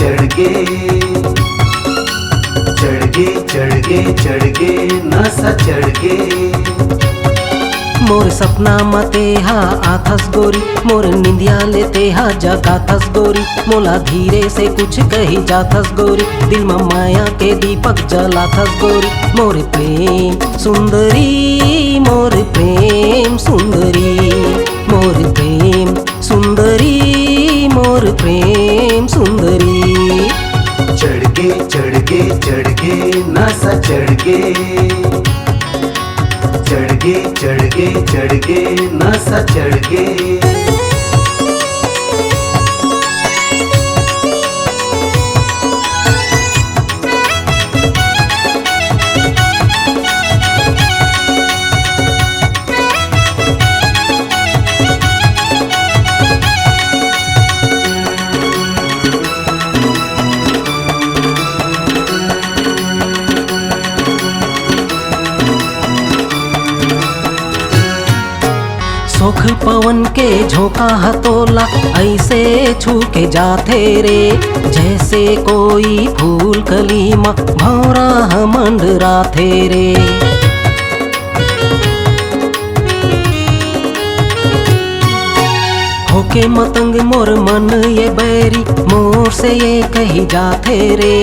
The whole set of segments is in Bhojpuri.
चढ़ गे, चढ़ गे चढ़ गे चढ़ गे नशा चढ़ गे। मोर सपना मते हा आथस गोरी, मोर निंदिया लेते हा जगाथस गोरी, मोला धीरे से कुछ कही जाथस गोरी, दिल में माया के दीपक जलाथस गोरी। मोर प्रेम सुंदरी, मोर प्रेम सुंदरी, मोर प्रेम सुंदरी, मोर प्रेम सुंदरी। चढ़ गे नशा चढ़ गे, चढ़ गे नशा चढ़ गे। सोख पवन के झोंका हतोला ऐसे छू के जाथे रे, जैसे कोई फूल कली मा भौरा मंडराथे रे। होके मतंग मोर मन ये बैरी, मोर से ये कही जाथे रे,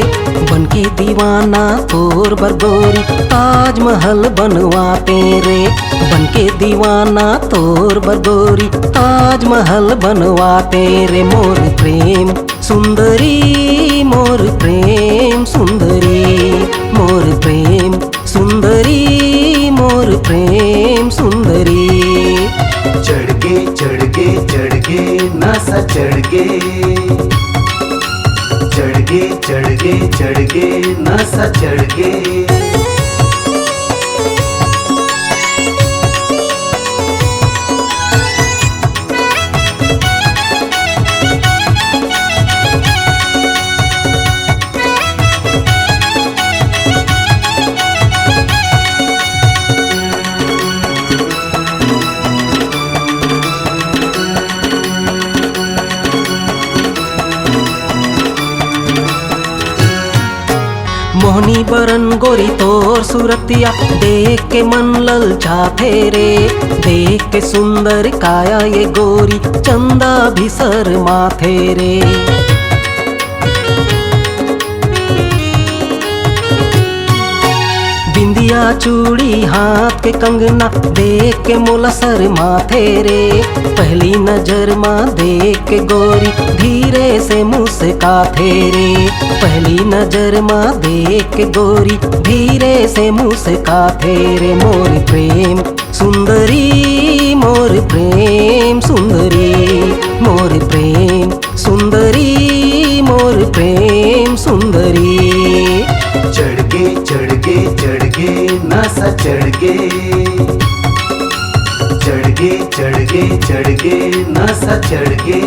बन के दीवाना तोर बरगोरी, ताजमहल बनवाते रे। बन के दीवाना तोर बरगोरी, ताजमहल बनवाते रे। मोर प्रेम सुंदरी, मोर प्रेम सुंदरी, मोर प्रेम सुंदरी, मोर प्रेम सुंदरी। चढ़ गे नशा चढ़ गे, चढ़ गे नशा चढ़ गे। मोहनी बरन गोरी तोर सूरतिया, देख के मन ललचाथे रे, देख के सुंदर काया ये गोरी, चंदा भी शर्माथे रे। बिंदिया चूड़ी हाथ के कंगना, देख के मोला शर्माथे रे। पहली नजर माँ देख के गोरी, धीरे से मुस्काथे रे। पहली नजर माँ देख के गोरी, धीरे से मुस्काथे रे। मोर प्रेम सुंदरी, मोर प्रेम सुंदरी, मोर प्रेम सुंदरी, मोर प्रेम सुंदरी। चढ़ गे नशा चढ़ गे, चढ़ गे नशा चढ़ गे।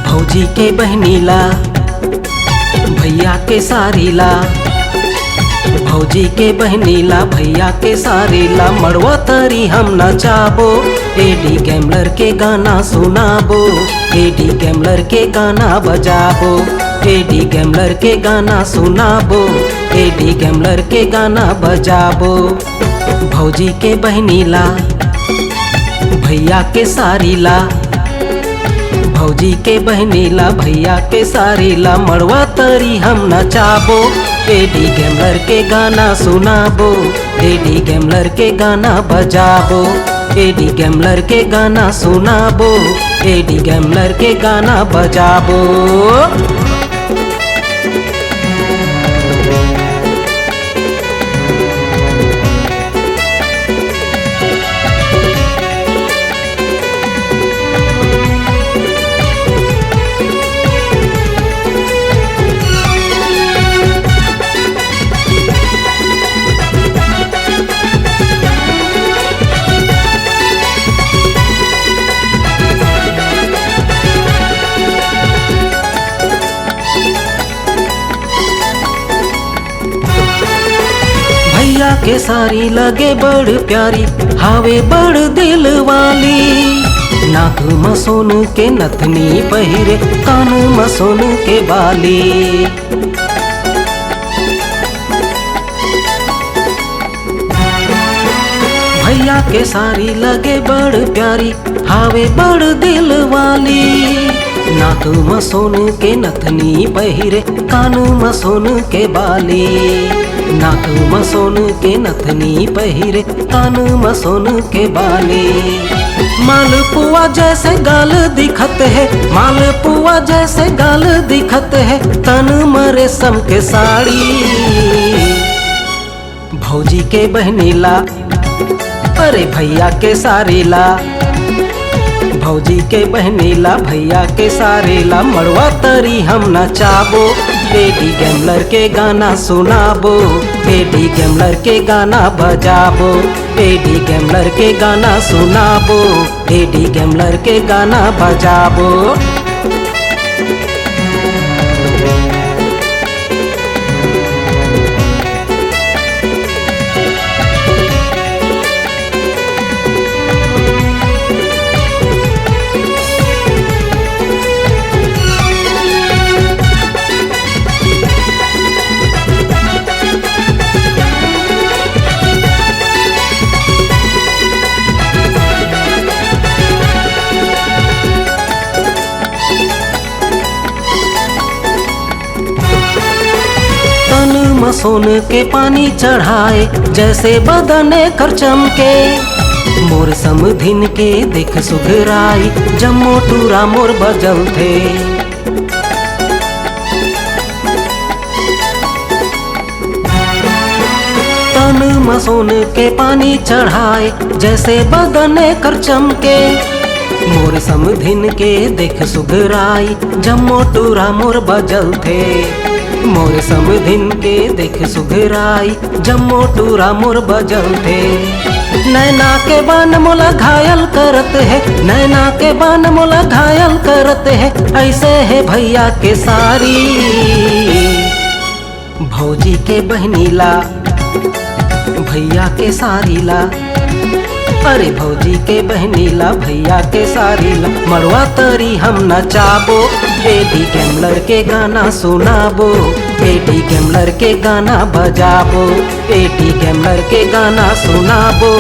भौजी के बहनीला, भैया के सारीला, भौजी के बहनीला, भैया के सारीला, मड़वा तरी हम नचाबो, एडी गैमलर के गाना सुनाबो, एडी गैमलर के गाना बजाबो, एडी गैमलर के गाना सुनाबो, एडी गैमलर के गाना बजाबो। भौजी के बहनीला, भैया के सारीला, भौजी के बहनीला, भैया के सारीला, मड़वा तरी हम नचाबो, एडी गैमलर के गाना सुनाबो, एडी गैमलर के गाना बजाबो, एडी गैमलर के गाना सुनाबो, एडी गैमलर के गाना बजाबो। के सारी लगे बड़ प्यारी, हावे बड़ दिल वाली। नाक में सोन के नथनी पहिरे, कान में सोन के बाली। भैया के सारी लगे बड़ प्यारी, हावे बड़ दिल वाली। नाक में सोन के नथनी पहिरे, कान में सोन के बाली। नाक में सोन के नथनी पहिरे, कान में सोन के बाली। मालपुआ जैसे गाल दिखत है, मालपुआ जैसे गाल दिखत है, तन में रेशम के साड़ी। भौजी के बहनीला, अरे भैया के सारीला। भौजी के बहनीला, भैया के सारेला, मड़वा तरी हम नचाबो। बेटी गैमलर के गाना सुनाबो, बेटी गैमलर के गाना बजाबो। बेटी गैमलर के गाना सुनाबो, बेटी गैमलर के गाना बजाबो। सोन के पानी चढ़ाए, जैसे बदने कर चमके। मोर समधिन के देख सुघराई, जम्मो टूरा मोर बजल थे। तन में सोन के पानी चढ़ाए, जैसे बदने कर चमके। मोर समधिन के देख सुघराई, जम्मो टूरा मोर बजल थे। मोर समधिन के देख सुघराई, जम्मो टूरा मोर बजल थे। नैना के बान मोला घायल करत है, नैना के बान मोला घायल करत है, ऐसे है भैया के सारी। भौजी के बहनीला, भैया के सारीला। अरे भौजी के बहनीला, भैया के सारीला, मड़वा तरी हम नचाबो। बेटी गैमलर के गाना सुनाबो, बेटी गैमलर के गाना बजाबो। बेटी गैमलर के गाना सुनाबो,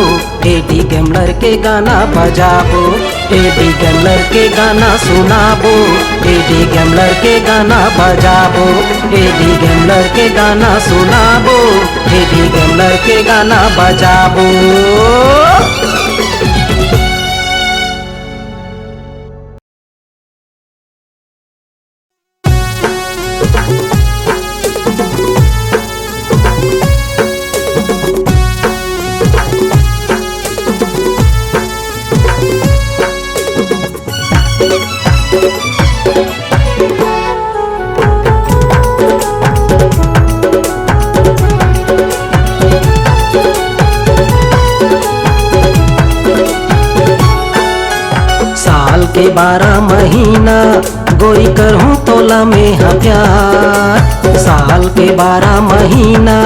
बेटी गैमलर के गाना बजाबो। बेटी गैमलर के गाना सुनाबो, बेटी गैमलर के गाना बजाबो। बेटी गैमलर के गाना सुनाबो, बेटी गैमलर के गाना बजाबो। के 12 महीना गोरी करहूँ तोला में हा प्यार। साल के 12 महीना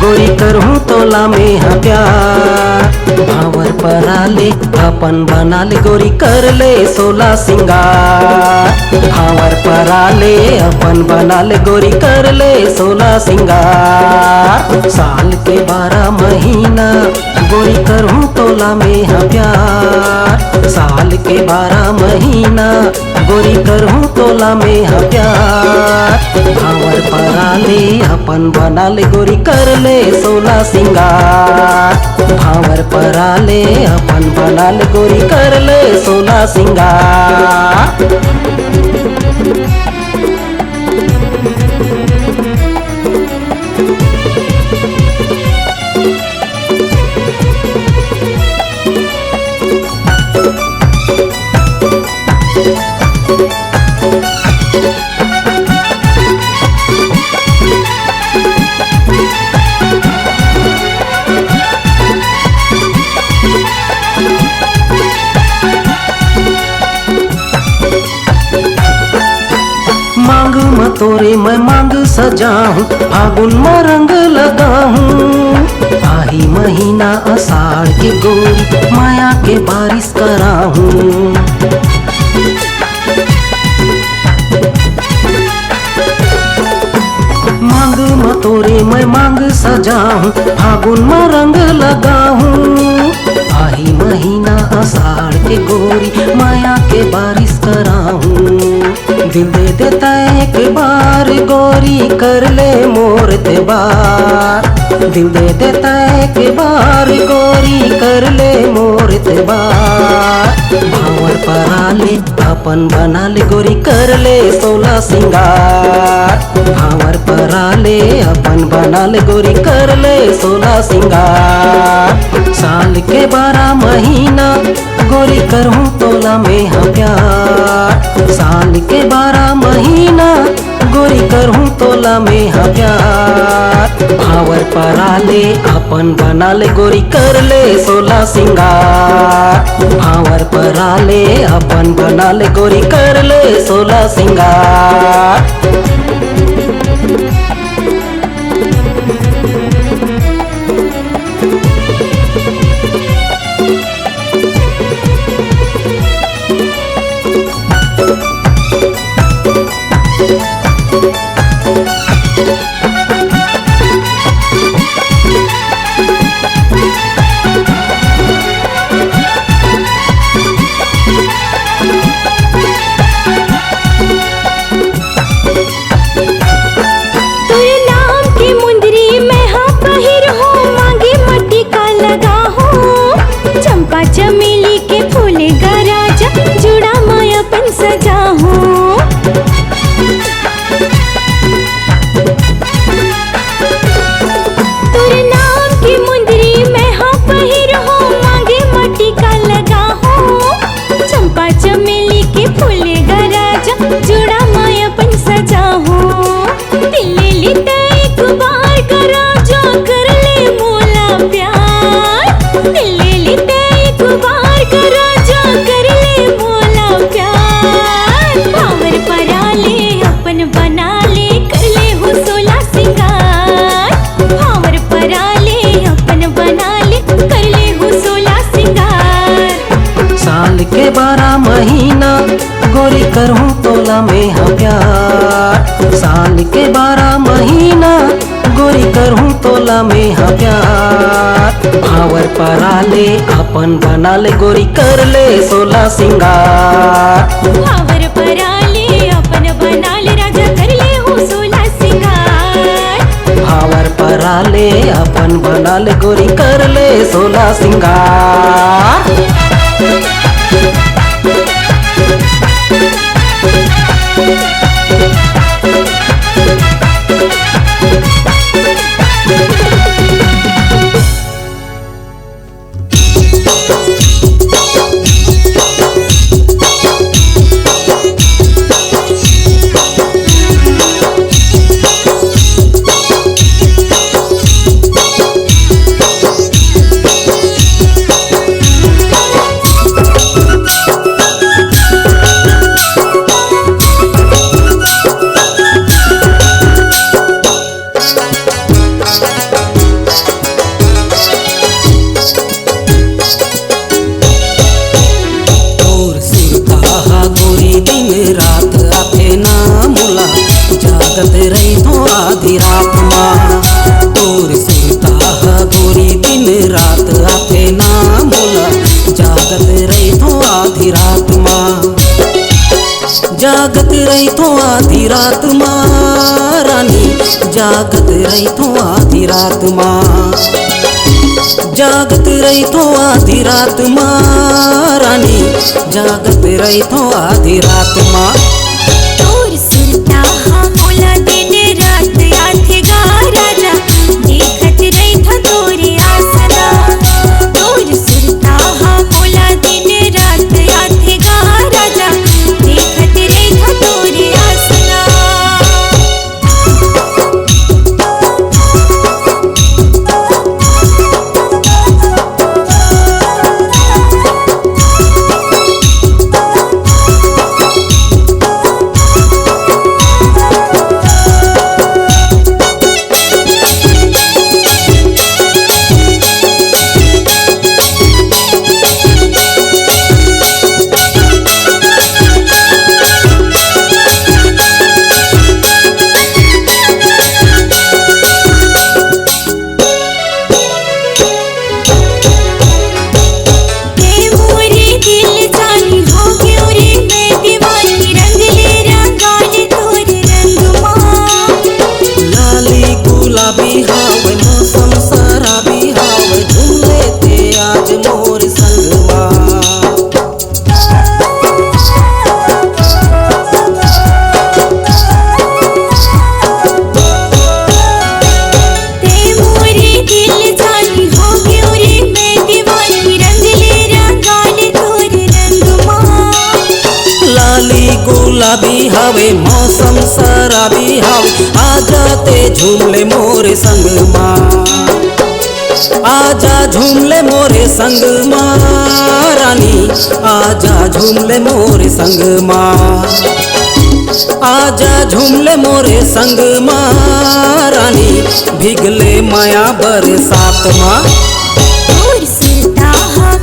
गोरी करहूँ तोला में हा प्यार। भावर परा ले अपन बना ले गोरी कर ले 16 सिंगार। भावर परा ले अपन बना ले गोरी कर ले 16 सिंगार। साल के 12 महीना गोरी करहूँ तोला में हा प्यार। साल के 12 महीना गोरी करहूँ तोला में हा प्यार। भावर परा ले अपन बना ले गोरी कर ले 16 सिंगार। भावर परा ले अपन बना ले गोरी कर ले 16 सिंगार। तोरे मैं मांग सजाऊं, फागुन में रंग लगाऊं। आही महीना आषाढ़ के गोरी, माया के बारिश कराऊं। मांग में तोरे मैं मांग सजाऊं, फागुन में रंग लगाऊं। आही महीना आषाढ़ के गोरी, माया के बारिश कराऊं। दिल दे देता एक बार गोरी, कर ले मोर त्योहार। दिल दे देता एक बार गोरी, कर ले मोर त्योहार। भावर परा ले अपन बना ले गोरी, कर ले 16 सिंगार। भावर परा ले अपन बना ले गोरी, कर ले 16 सिंगार। साल के 12 महीना गोरी करहूँ तोला में हाँ प्यार। साल के 12 महीना गोरी करहूँ तोला में हाँ प्यार। भावर परा ले अपन बना ले गोरी, कर ले 16 सिंगार। भावर परा ले अपन बना ले गोरी, कर ले 16 सिंगार। चमेली के फूल गराजा, जुड़ा माया पन सजा हूँ। तुर नाम की मुंदरी मैं हाँ पहिर हो, मांगे माटी का लगा हूँ। चंपा चमेली के फूल गराजा, जुड़ा माया पन सजा हूँ। दिल लेता एक बार करा, जो कर ले मोला प्यार। दिल लेता बार करा, जा कर ले मोला प्यार। भावर परा ले अपन बना ले, कर ले हो 16 सिंगार। भावर परा ले अपन बना ले, कर ले हो 16 सिंगार। साल के 12 महीना गोरी करहूँ तोला में हाँ प्यार। साल के 12 महीना गोरी करहूँ तोला में हाँ प्यार। भावर परा ले अपन बना ले गोरी, कर ले 16 सिंगार। भावर परा ले अपन बना ले राजा, कर ले हो 16 सिंगार। भावर परा ले अपन बना ले गोरी, कर ले 16 सिंगार। जागत रही तो आधी रात माँ, तोर सुनता गोरी दिन रात आते ना मोला। जागत रही तो आधी रात माँ, जागत रही तो आधी रात माँ रानी। जागत रही तो आधी रात माँ, जागत रही तो आधी रात माँ रानी। जागत रही तो आधी रात माँ। तोर सुनता मोला दिन रात आथे गा राजा, देखत रही था तोरे आसना। तोर सुनता मोला दिन रात आथे गा राजा, देखत रही था तोरे आसना। गुलाबी हवे मौसम शराबी हवे आजा ते झूमले मोरे संग माँ आजा झूमले मोरे संग माँ रानी आजा झूमले मोरे संग माँ आजा झूमले मोरे संग माँ रानी भिगले माया बरसात माँ तोर सुरता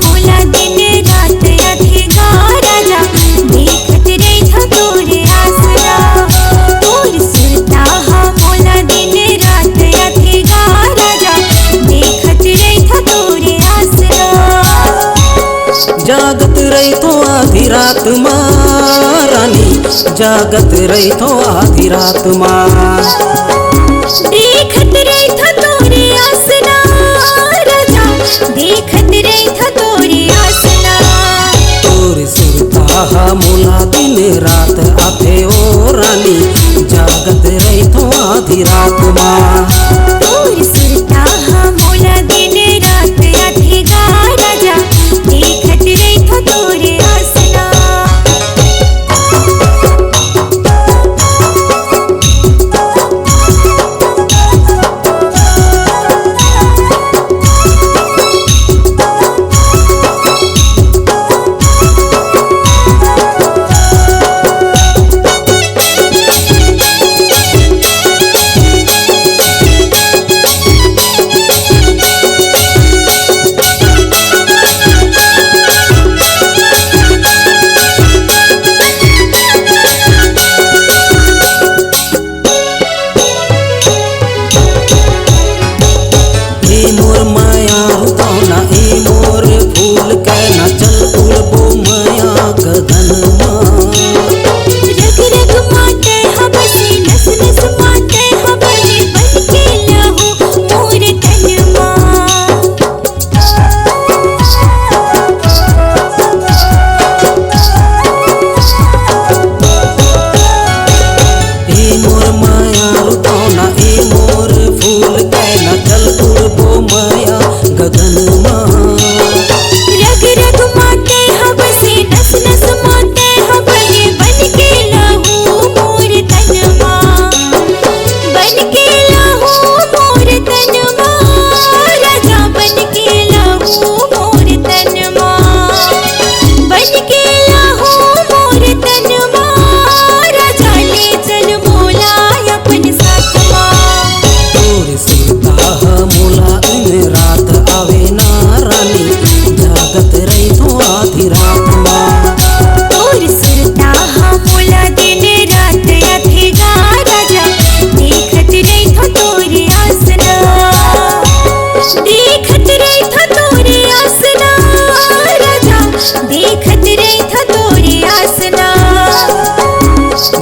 मोला दिन रात अधिका राजा देखत रही तोरे आसरा तोर सुरता मोला दिन रात अधिका राजा देखत रही तोरे आसरा जागत रही तो आधी रात माँ रानी जागत रही तो आधी रात माँ देखत रही तोरे आसरा राजा देखत रही तोरे आसरा तोर सुरता मोला दिन रात आथे ओ रानी जागत रही तो आधी रात माँ तोर सुरता मोला दिन रात अधिका राजा देखत रही तोरे आसरा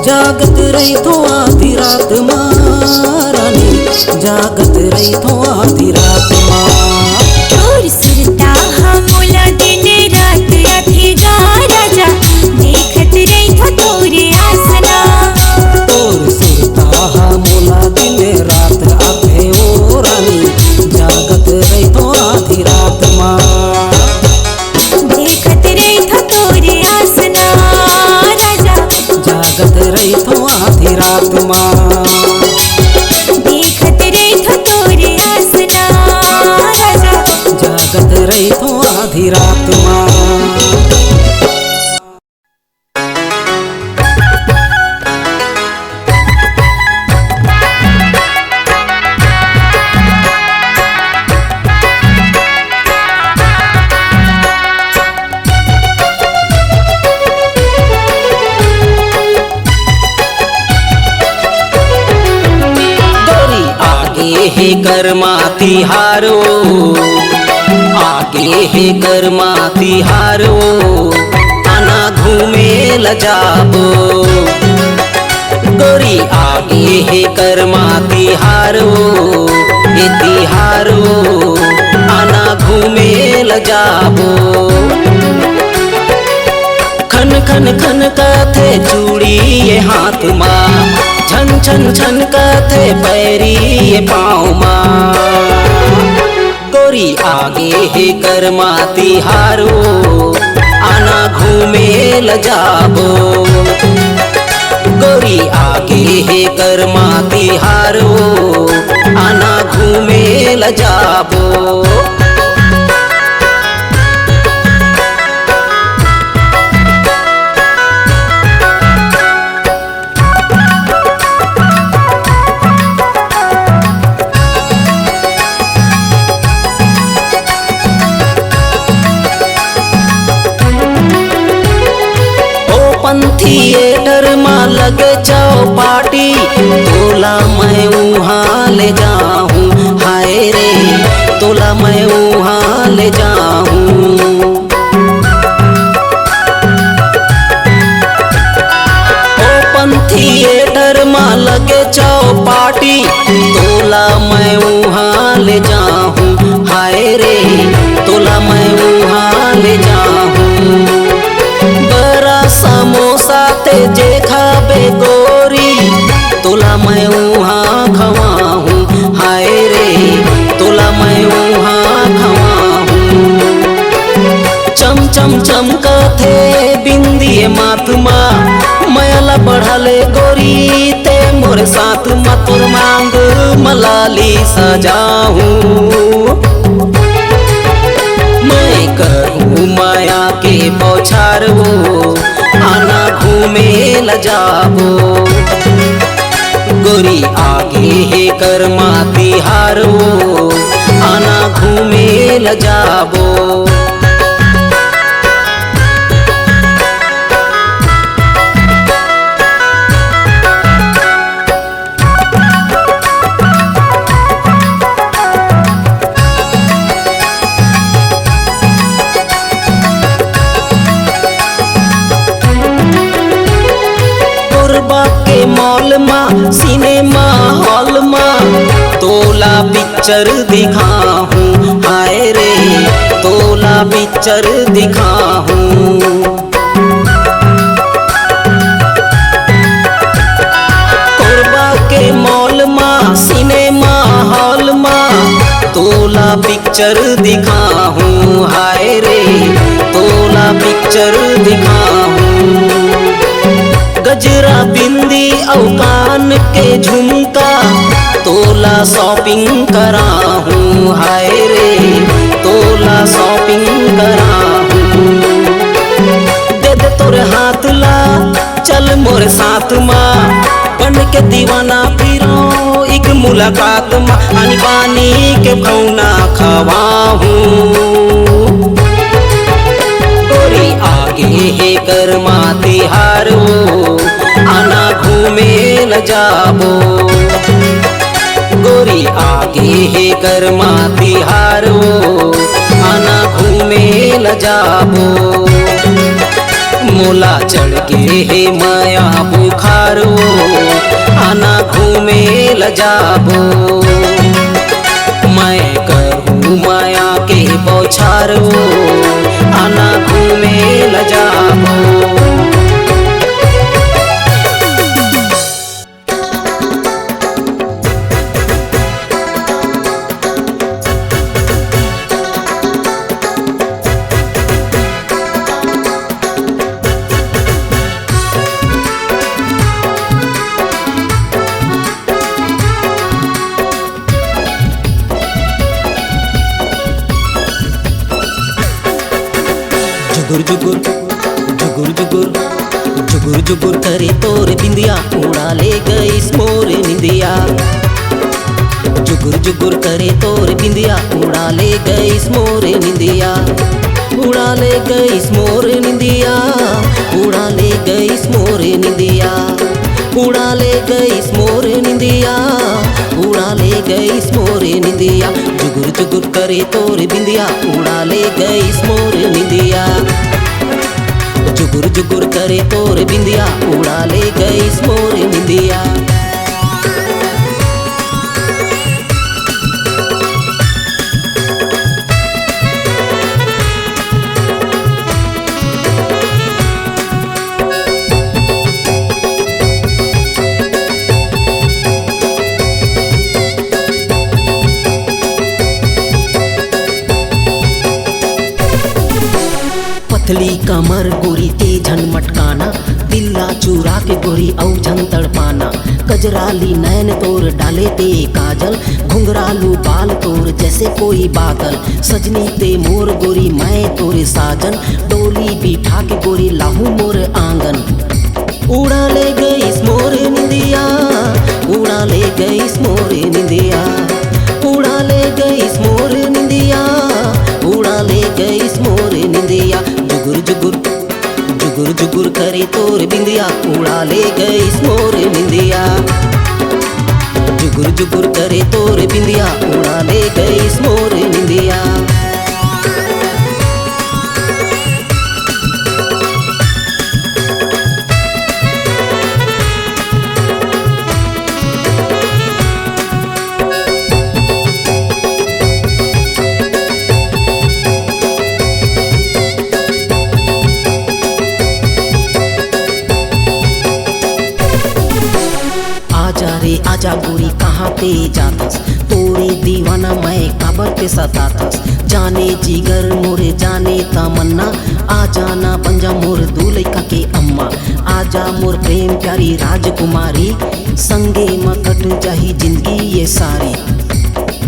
जागत रही तो आधी रात माँ रानी जागत रही तो आधी रात माँ तोर सुरता मोला दिन रात अधिका राजा देखत रही तोरे आसरा तोर सुरता मोला दिन रात आथे ओ रानी जागत रही तो आधी रात माँ देखत रही तोरे आसरा राजा जागत रही तो आधी रात माँ देखत रही तोरे आसरा राजा जागत रही तो आधी रात माँ हे कर्मा तिहारो आगे हे कर्मा तिहारो आना घूमे ल जाबो गोरी आगे हे कर्मा तिहारो ये तिहारो आना घूमे ल जाबो खन खन खन काथे चूड़ी ये हाथ माँ छन छन छन काथे पैरी ये पाँव माँ गोरी आगे हे कर्मा तिहारो आना घूमे ल जाबो हे कर्मा तिहारो आना घूमे ल जाबो। थिएटर में लगे चौपाटी तोला मैं वहाँ ले जाऊँ, हाय रे तोला मैं वहाँ ले जाऊँ। ओपन थिएटर में लगे चौपाटी तोला मैं वहाँ ले जाऊँ, हाय रे तोला मैं वहाँ ले जाऊँ। समोसा ते जे खाबे गोरी तोला मैं वहाँ खवाऊँ, हाय रे तोला मैं वहाँ खवाऊँ। चम चम चमकथे बिंदिए मातमा मयला बढ़ले गोरी ते मोर साथ मा तोर मांग मलाली सजाऊँ। मैं करूँ माया के बौछार वो आना घूमे ल जाबो। गोरी आगे हे कर्मा तिहारो आना घूमे ल जाबो। के मॉल मा सिनेमा हॉल मा तोला पिक्चर दिखाऊं, हाय रे तोला पिक्चर दिखाऊं। कोरबा के मॉल मा सिनेमा हॉल मा तोला पिक्चर दिखाऊं, हाय रे तोला पिक्चर दिखाऊं। गजरा बिंदी और कान के झुमका तोला शॉपिंग कराहूँ, हाय रे तोला शॉपिंग कराहूँ। दे दे तोरे हाथ ला चल मोर साथ माँ बन के दीवाना फिरो एक मुलाकात माँ आनी बानी के खौना खवाहूँ। गोरी आगे हे कर्मा तिहारो आना घूमे ल जाबो। गोरी आगे हे कर्मा तिहारो आना घूमे ल जाबो। मोला चढ़ के हे माया बुखारो आना घूमे ल जाबो। मैं करूँ माया के बौछारो आना घूमे ल जाबो। जुगुर जुगुर जुगुर जुगुर जुगुर जुगुर करे तोर बिंदिया उड़ा ले गई मोर निंदिया। जुगुर जुगुर करे तोर बिंदिया उड़ा ले गई मोर निंदिया। उड़ा ले गई मोर निंदिया, उड़ा ले गई मोर निंदिया। उड़ा ले गई मोर निंदिया, उड़ा ले गई मोर निंदिया। जुगुर जुगुर करे तोर बिंदिया उड़ा ले गई मोर निंदिया। जुगुर जुगुर करे तोर बिंदिया उड़ा ले गई मोर निंदिया। पतली कमर गोरी ते झन मटकाना, दिल्ला चूरा के गोरी औ झन तड़पाना। कजराली नैन तोर डाले ते काजल, घुंघरालू बाल तोर जैसे कोई बादल। सजनी ते मोर गोरी मैं तोरे साजन, डोली बिठा के गोरी लाहू मोर आंगन। उड़ा ले गई मोर निंदिया, उड़ा ले गई मोर निंदिया, उड़ा ले गई मोर निंदिया, उड़ा ले गई मोर निंदिया। जुगुर जुगुर जुगुर जुगुर करे तोर बिंदिया, उड़ा ले गई मोर निंदिया। जुगुर जुगुर करे तोर बिंदिया, उड़ा ले गई मोर निंदिया। आजा रे आजा गोरी कहाँ पे जातस, तोरे दीवाना मैं काबर पे सतातस। जाने जिगर मोरे जाने तमन्ना, आ जाना पंजा मोर दूल्हा के अम्मा। आजा मोर प्रेम प्यारी राजकुमारी, संगे मकट जाही जिंदगी ये सारी।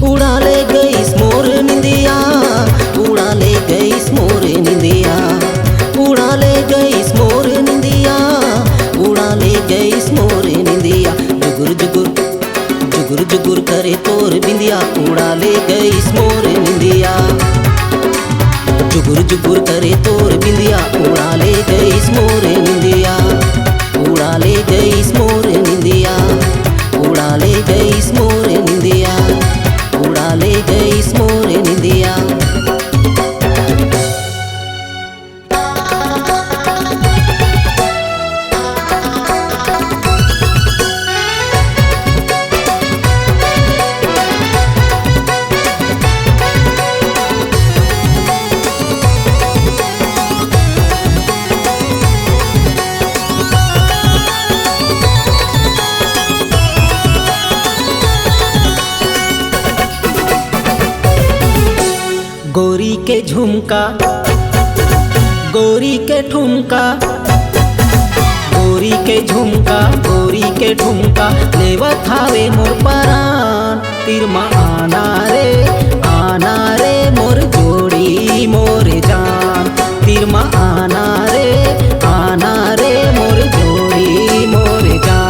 उड़ा ले गई मोर निंदिया, उड़ा ले गई मोर निंदिया, उड़ा ले गई मोर निंदिया, उड़ा ले गई मोर निंदिया। जुगुर जुगुर जुगुर जुगुर करे तोर बिंदिया, उड़ा ले गई मोर निंदिया। जुगुर जुगुर करे तोर बिंदिया, उड़ा ले गई मोर निंदिया, उड़ा ले गई मोर निंदिया, उड़ा ले गई मोर निंदिया, उड़ा ले गई मोर निंदिया। गोरी के झुमका, गोरी के ठुमका, गोरी के झुमका, गोरी के ठुमका लेवत हावे मोर परान। तिरमा आना रे मोर जोड़ी मोर जान। तिरमा आना रे मोर जोड़ी मोर जान।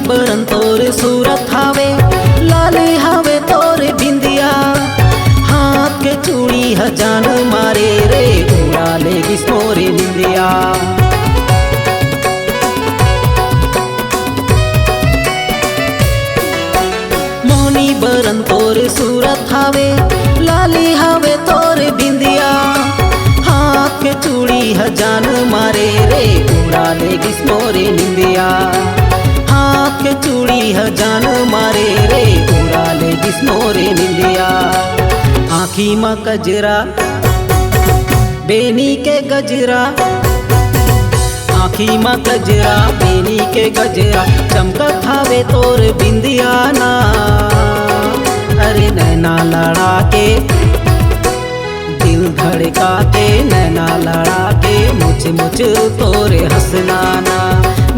बरन तोर सूरत हावे, लाले हावे तोर बिंदिया। हाथ के चूड़ी हजान मारे रे, उड़ा ले गिस मोरे निंदिया। मोनी बरन तोर सूरत हावे, लाले हावे तोर बिंदिया। हाथ के चूड़ी हजान मारे रे, उड़ा ले गिस मोरे निंदिया। हाथ के चूड़ी हजान मारे रे, उड़ा ले गिस मोरे निंदिया। आँखी माँ कजरा बेनी के गजरा, आँखी माँ कजरा बेनी के गजरा चमकत हावे तोर बिंदिया ना। अरे नैना लड़ा के दिल धड़का के, नैना लड़ा के मुझ तोरे हंसनाना।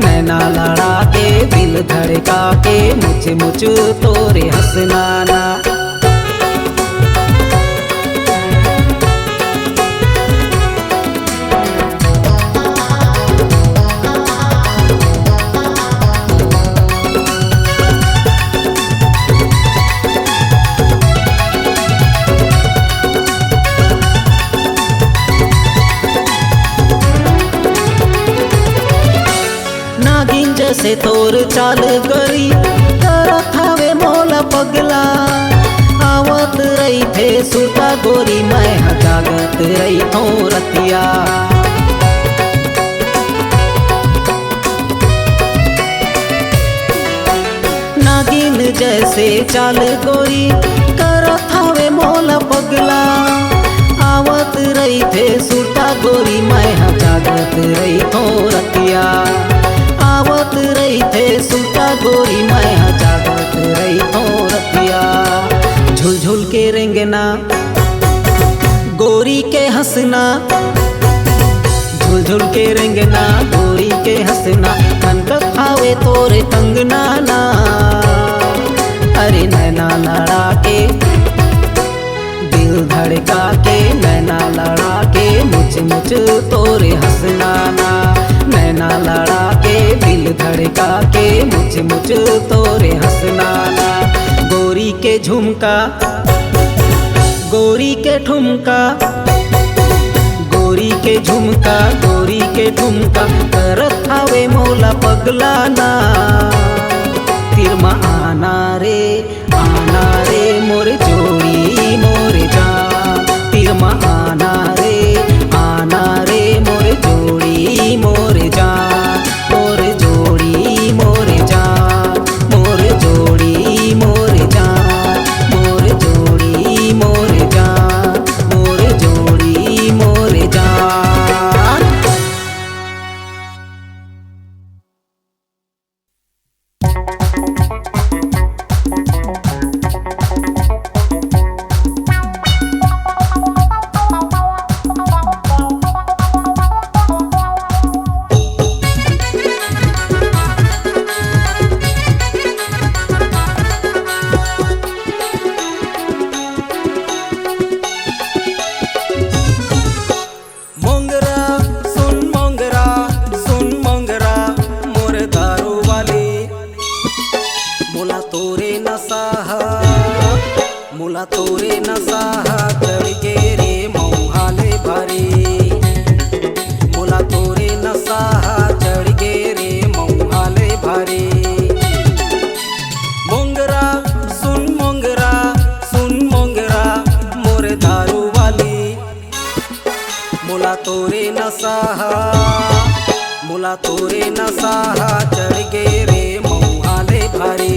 नैना लड़ा के दिल धड़का के मुझ तोरे हंसनाना। नागिन जैसे तोर चाल गरी, करत हावे मोला पगला। आवत रही थे सुता गोरी, मैं जागत रही थो रतिया। नागिन जैसे चाल गोरी, करत हावे मोला गोरी मैं जागत रही तो रतिया। झुल के रेंगना गोरी के हंसना, झुल के रेंगना गोरी के हंसना, कनक खावे तोरे कंगना ना। अरे नैना लड़ा के दिल धड़का के, नैना लड़ा के मुझ तोरे हंसना ना। नैना लड़ा के दिल धड़का के मुझ तोरे हंसना ना। गोरी के झुमका गोरी के ठुमका, गोरी के झुमका गोरी के ठुमका, करत आवे मोला पगला ना। तिरमा आना रे मोरे जोड़ी मोरे जान। तिरमा आना रे मोरे जोड़ी मोरे जान। मोरे जोड़ी मोरे जान, मोरे जोड़ी मोरे जान, मोरे जोड़ी मोरे जान, मोरे जोड़ी मोरे जान। मोला तोरे नशा चढ़ गे रे मौहाले भारी। मोला तोरे नशा चढ़ गे रे मौहाले भारी। मोंगरा सुन मोंगरा मोरे दारू वाली। मोला तोरे नशा चढ़ गे रे मौहाले भारी।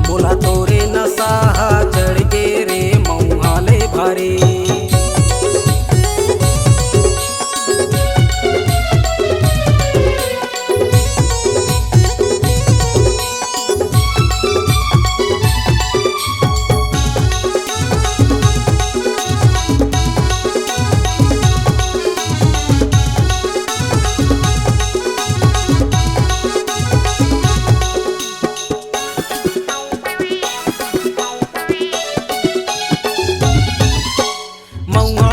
मोला तोरे नशा चढ़ गे रे मौहाले भारी। मऊहा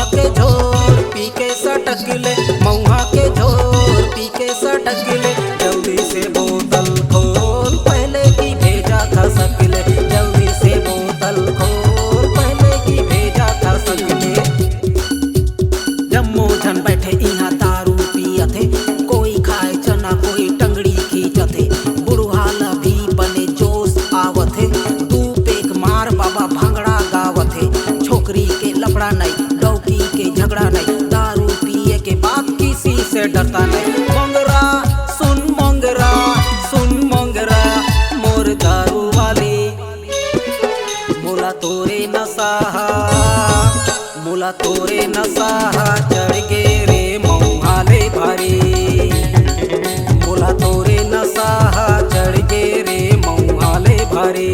के झोर पी के सटकले, जल्दी से बोतल खोल पहले की भेजा था सकले। जल्दी से बोतल खोल पहले की भेजा था सकले। जम्मो जन बैठे यहाँ दारू पियथे, कोई खाए चना कोई टंगड़ी खींचथे। बुढ़वाला भी बने जोश आवथे, तू पेक मार बाबा भांगड़ा गावथे। छोकरी के लफड़ा नहीं डौकी के झगड़ा नहीं, दारू पिए के बाद किसी से डरता नहीं। मोंगरा सुन मोंगरा मोर दारू वाली। मोला तोरे नशा चढ़ गे रे मौहाले भारी। मोला तोरे नशा चढ़ गे रे मौहाले भारी।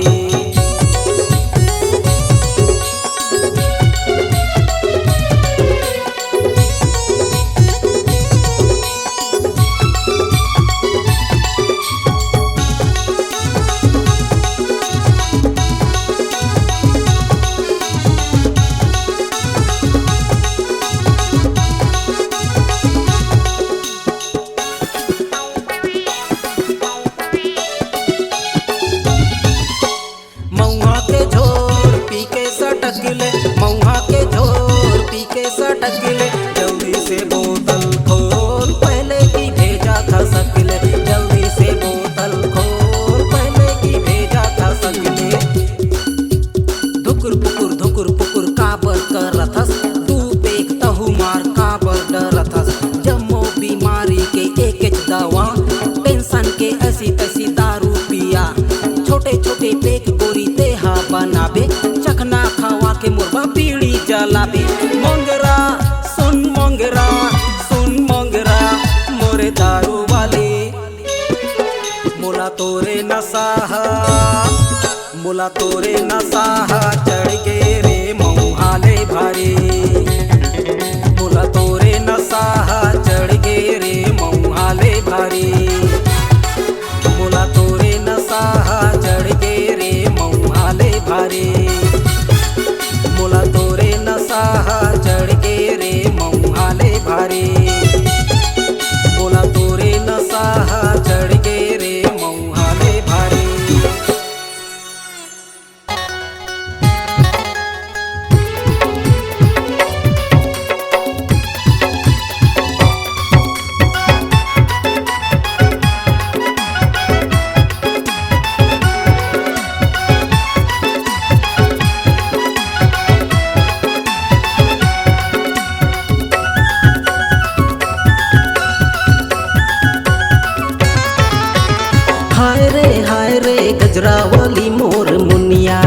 मऊहा के झोर पी के सटकले, जल्दी से बोतल खोल पहले की भेजा था सकले। जल्दी से बोतल खोल पहले की भेजा था सकले। धुकुर पुकुर काबर करथस, तू पेक तहु मार काबर डरथस। जम्मो बीमारी के एक दवा, टेंशन के ऐसी तैसी दारू पिया। छोटे छोटे पेक गोरी देहा बनाबे, चखना खावा के मुर्गा पीड़ी जलाबे। मोंगरा सुन मोंगरा मोरे दारू वाली। मोला मोला तोरे नशा चढ़ के रे मऊहाले भारी, मोला तोरे नशा चढ़ के रे मऊहाले भारी, मोला तोरे नशा चढ़ के रे मऊहाले भारी, मोला तोरे नशा चढ़ के रे मऊहाले भारी, मोला तोरे नशा चढ़ के रे मऊहाले भारी। हाय रे गजरा वाली मोर मुनिया,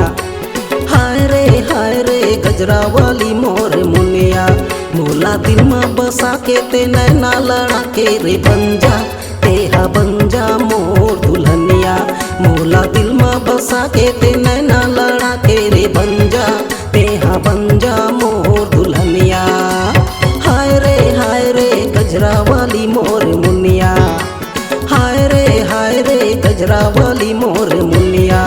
हाय रे गजरा वाली मोर मुनिया, मोला दिल में बसा के ते नैना लड़ा के रे बंजा, तेरा बंजा मोर दुल्हनिया, मोला दिल में बसा के ते नैना लड़ा के रे बंजा, तेरा बंजा मोर दुल्हनिया। हाय रे गजरा वाली मोर मुनिया, हाय रे गजरा वाली मोर मुनिया,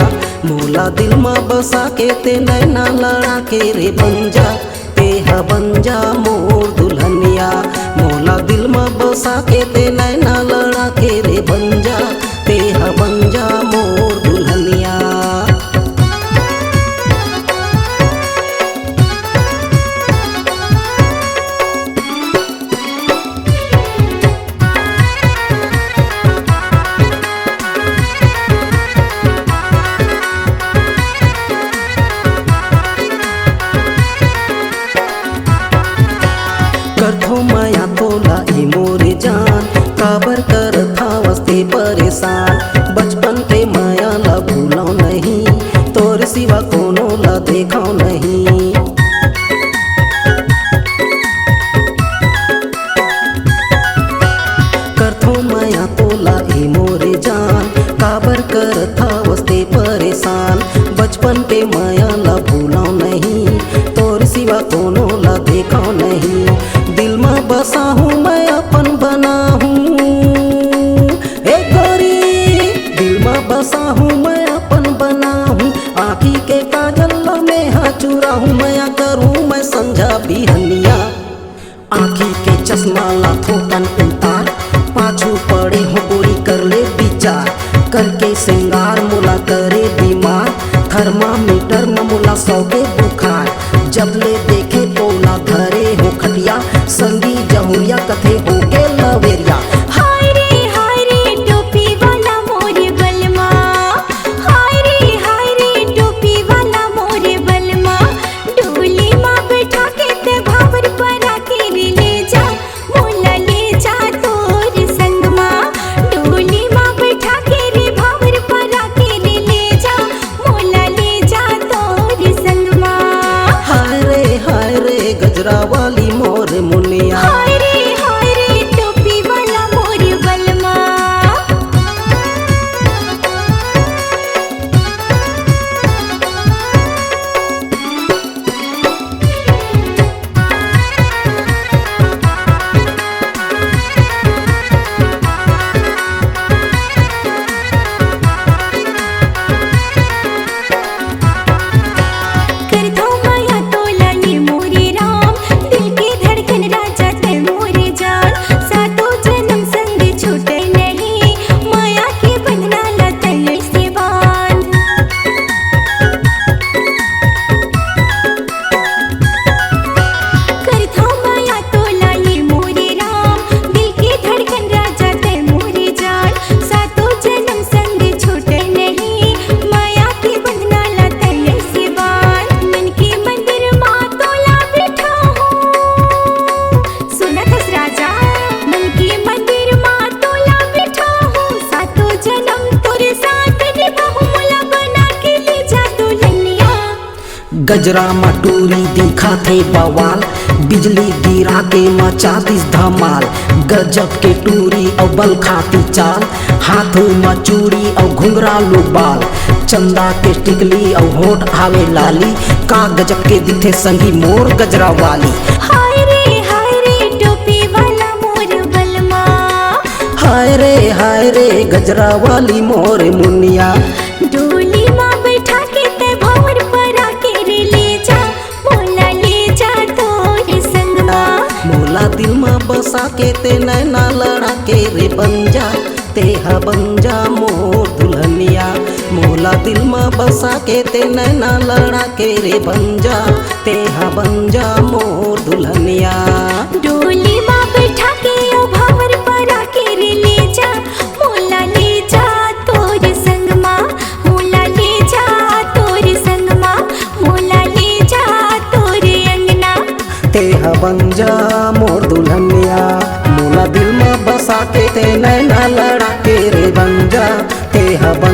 मोला दिल में बसा के ते नैना लड़ा के रे बंजा, तेहा बंजा मोर दुल्हनिया, मोला दिल में बसा के ते नैना लड़ा के रे बंजा, तेहा बंजा मोर दुल्हनिया। करथो माया तोला ए मोरे जान, काबर कर था वस्ते परेशान, बचपन के माया ला भूलो नहीं, तोर सिवा कोनो ला देखो नहीं। करथो माया तोला ए मोरे जान, काबर कर था वस्ते परेशान, बचपन के माया ला भूलो नहीं, तोर सिवा कोनो ला देखो नहीं। दिल में बसा हूँ मैं अपन बना हूँ ए गोरी, दिल में बसा हूँ मैं अपन बना हूँ, आँखी के काजल में हाथ चुरा हूँ मैं, करूँ मैं समझा बिहनिया, आँखी के चश्मा ला थोटन उतार, पाछू पड़े हो गोरी कर ले विचार, करके श्रृंगार मोला करे बीमार, थर्मामीटर में मोला 100 के बुखार, जब ले देखे तोला धरे हो खटिया, संगी जहुरिया कथे हो के लवेरिया। हाय रे टोपी वाला मोरे बलमा, हाय रे टोपी वाला मोरे बलमा, डोली माँ बैठा के ते भावर परा के रे ले जा, मोला ले जा तोर संग माँ, डोली माँ बैठा के रे भावर परा के रे ले जा, मोला ले जा तोर संग माँ। हाय रे गजरा वाली मोर मुनिया, हाय रे टोपी वाला मोरे बलमा। करथो माया तोला ये मोरे राम, दिल के धड़कन राजा ते मोरे जान, सातों जन्म संग छूटे नहीं, माया के बंधना ला तले से बांध। करथो माया तोला ये मोरे राम, दिल के धड़कन राजा ते मोरे जान, सातों जन्म संग छूटे नहीं, माया के बंधना ला तले से बांध। मन के मंदिर माँ तोला बैठा हूँ, सुना थस राजा, मन के मंदिर माँ तोला बैठा हूँ, सातों जन्म तोरे साथ निभाऊं, मोला बना के ले जा दुल्हनिया। गजरा मटूरी दिखा थे बवाल, बिजली गिरा के मचा दिस धमाल, गजब के टूरी और बल खाती चाल, हाथों में चूड़ी और घुंघरालू बाल, चंदा के टिकली और होठ आवे लाली, का गजब के दिखे संगी मोर गजरा वाली। हाय रे टोपी वाला मोर बलमा, हाय रे गजरा वाली मोर मुनिया। डोली माँ बैठा के ते भंवर पर आके रे ले जा, मोला ले जा तोरे संगमा। मोला दिल में बसा के ते नैना लड़ा के रे बन जा, तेहा बन जा मोर दुल्हनिया। मोला दिल में बसा के ते नैना लड़ा के रे बन जा, तेहा बन जा मोर दुल्हनिया। डोली माँ बैठा के ओ भंवर पर आके रे ले जा, मोला ले जा तोरे संगमा, मोला ले जा तोरे संगमा, मोला ले जा तोरे अंगना। तेहा बन जा मोर दुल्हनिया, मोला दिल में बसा के ते नैना लड़ा के रे बन जा, तेहा बन